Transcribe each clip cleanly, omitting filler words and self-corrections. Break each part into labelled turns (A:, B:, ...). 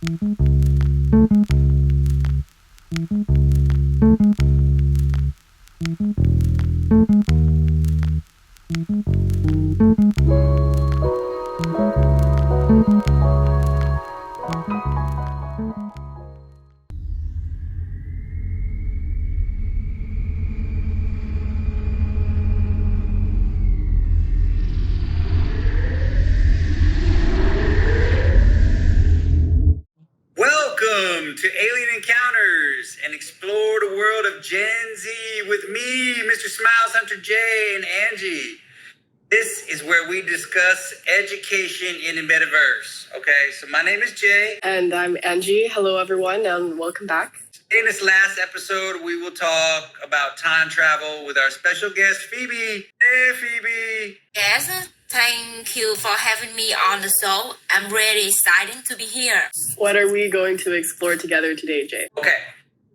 A: Welcome to Alien Encounters and explore the world of Gen Z with me, Mr. Smiles Hunter J, and Angie. This is where we discuss education in the metaverse. Okay, so my name is Jay.
B: And I'm Angie. Hello, everyone, and welcome back.
A: In this last episode, we will talk about time travel with our special guest, Phoebe. Hey, Phoebe.
C: Yes, thank you for having me on the show. I'm really excited to be here.
B: What are we going to explore together today, Jay?
A: Okay.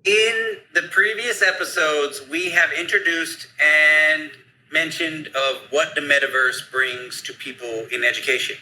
A: In the previous episodes, we have introduced and mentioned of what the metaverse brings to people in education.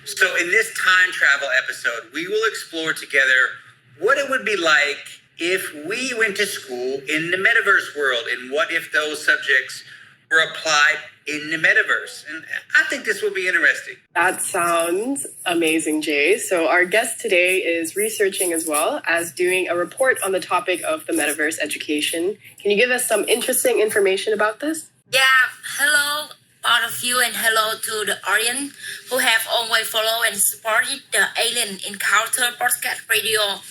A: So in this time travel episode, we will explore together what it would be like if we went to school in the metaverse world, and what if those subjects were applied in the metaverse. And I think this will be interesting.
B: That sounds amazing, Jay. So our guest today is researching as well as doing a report on the topic of the metaverse education. Can you give us some interesting information about this?
C: Yeah, hello all of you, and hello to the audience who have always followed and supported the Alien Encounter podcast radio.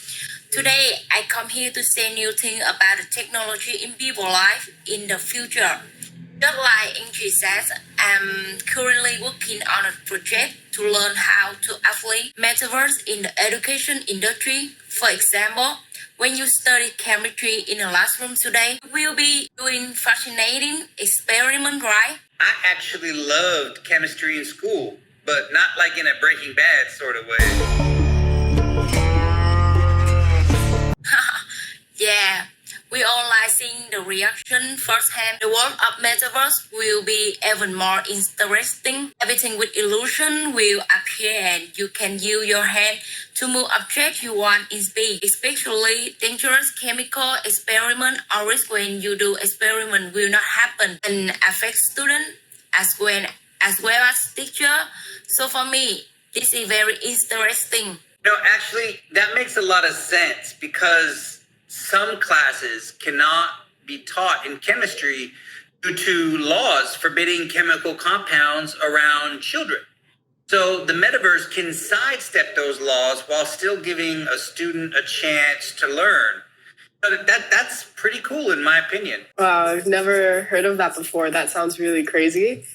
C: Today, I come here to say new thing about the technology in people's life in the future. Just like Angie says, I'm currently working on a project to learn how to apply Metaverse in the education industry. For example, when you study chemistry in a classroom today, we'll be doing fascinating experiment, right?
A: I actually loved chemistry in school, but not like in a Breaking Bad sort of way.
C: Yeah, we all like seeing the reaction firsthand. The world of Metaverse will be even more interesting. Everything with illusion will appear, and you can use your hand to move objects you want in space. Especially dangerous chemical experiment or risk when you do experiment will not happen and affect students as well as teacher. So for me, this is very interesting.
A: No, actually, that makes a lot of sense because some classes cannot be taught in chemistry due to laws forbidding chemical compounds around children. So the metaverse can sidestep those laws while still giving a student a chance to learn. But that's pretty cool in my opinion.
B: Wow, I've never heard of that before. That sounds really crazy.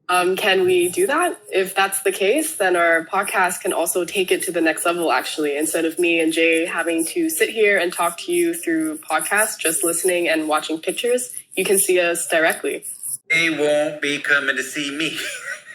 B: Can we do that? If that's the case, then our podcast can also take it to the next level, actually. Instead of me and Jay having to sit here and talk to you through podcast, just listening and watching pictures, you can see us directly.
A: They won't be coming to see me.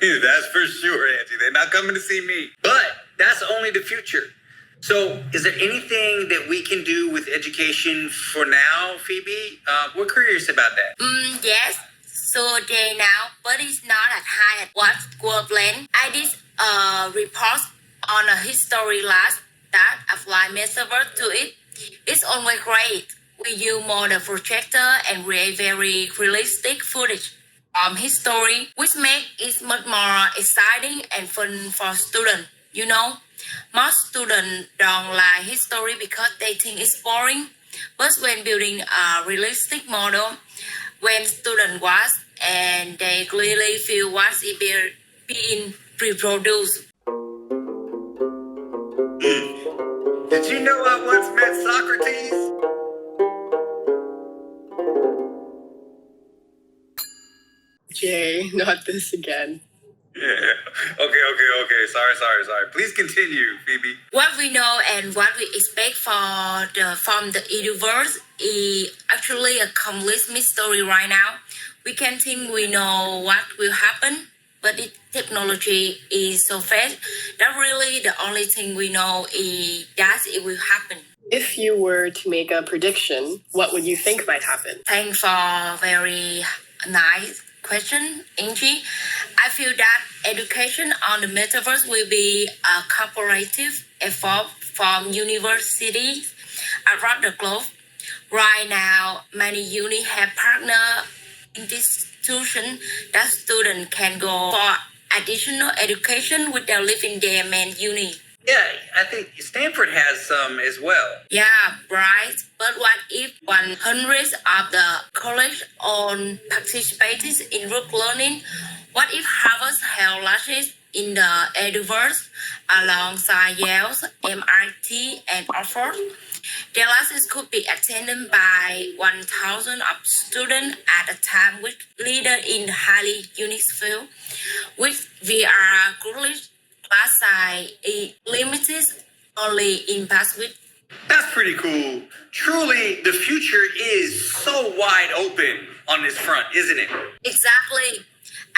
A: That's for sure, Angie. They're not coming to see me. But that's only the future. So is there anything that we can do with education for now, Phoebe? We're curious about that.
C: Yes. So they now, but it's not as high as what was planned. I did a report on a history class that apply Metaverse to it. It's always great. We use modern projector and create very realistic footage from history, which makes it much more exciting and fun for students. You know, most students don't like history because they think it's boring. But when building a realistic model, when students watch and they clearly feel what is being reproduced.
A: Did you know I once met Socrates?
B: Jay, not this again.
A: Yeah. Okay. Sorry. Please continue, Phoebe.
C: What we know and what we expect from the universe is actually a complete mystery right now. We can think we know what will happen, but the technology is so fast that really the only thing we know is that it will happen.
B: If you were to make a prediction, what would you think might happen?
C: Thanks for a very nice question, Angie. I feel that education on the metaverse will be a cooperative effort from universities around the globe. Right now, many uni have partner institutions that students can go for additional education without leaving their main uni.
A: Yeah, I think Stanford has some as well.
C: Yeah, right. But what if 100 of the college own participates in group learning? What if Harvard held lectures in the Metaverse alongside Yale's, MIT, and Oxford? Their classes could be attended by 1,000 of students at a time, with leader in the highly unique field. With VR college class size is limited only in Pacific.
A: That's pretty cool. Truly, the future is so wide open on this front, isn't it?
C: Exactly.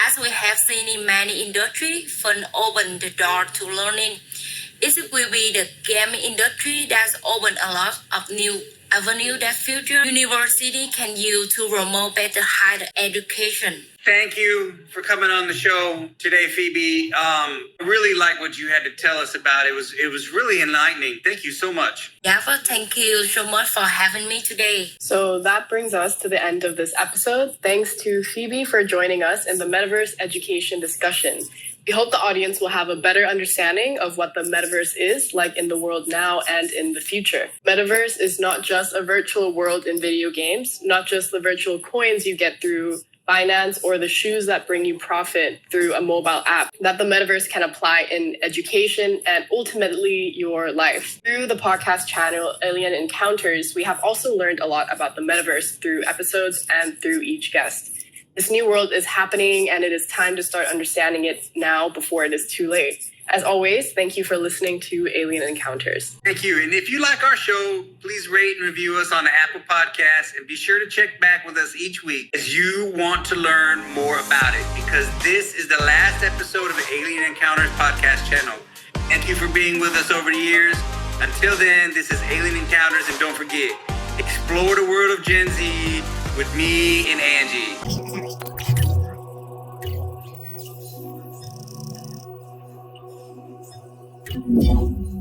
C: As we have seen in many industries, fun open the door to learning. It will be the game industry that's opened a lot of new avenues that future university can use to promote better higher education.
A: Thank you for coming on the show today, Phoebe. I really like what you had to tell us about. It was really enlightening. Thank you so much.
C: Yeah, well, thank you so much for having me today.
B: So that brings us to the end of this episode. Thanks to Phoebe for joining us in the Metaverse education discussion. We hope the audience will have a better understanding of what the metaverse is like in the world now and in the future. Metaverse is not just a virtual world in video games, not just the virtual coins you get through Binance or the shoes that bring you profit through a mobile app, that the metaverse can apply in education and ultimately your life. Through the podcast channel Alien Encounters, we have also learned a lot about the metaverse through episodes and through each guest. This new world is happening and it is time to start understanding it now before it is too late. As always, thank you for listening to Alien Encounters.
A: Thank you. And if you like our show, please rate and review us on the Apple Podcast, and be sure to check back with us each week as you want to learn more about it, because this is the last episode of the Alien Encounters podcast channel. Thank you for being with us over the years. Until then, this is Alien Encounters, and don't forget, explore the world of Gen Z with me and Angie.
D: Thank you.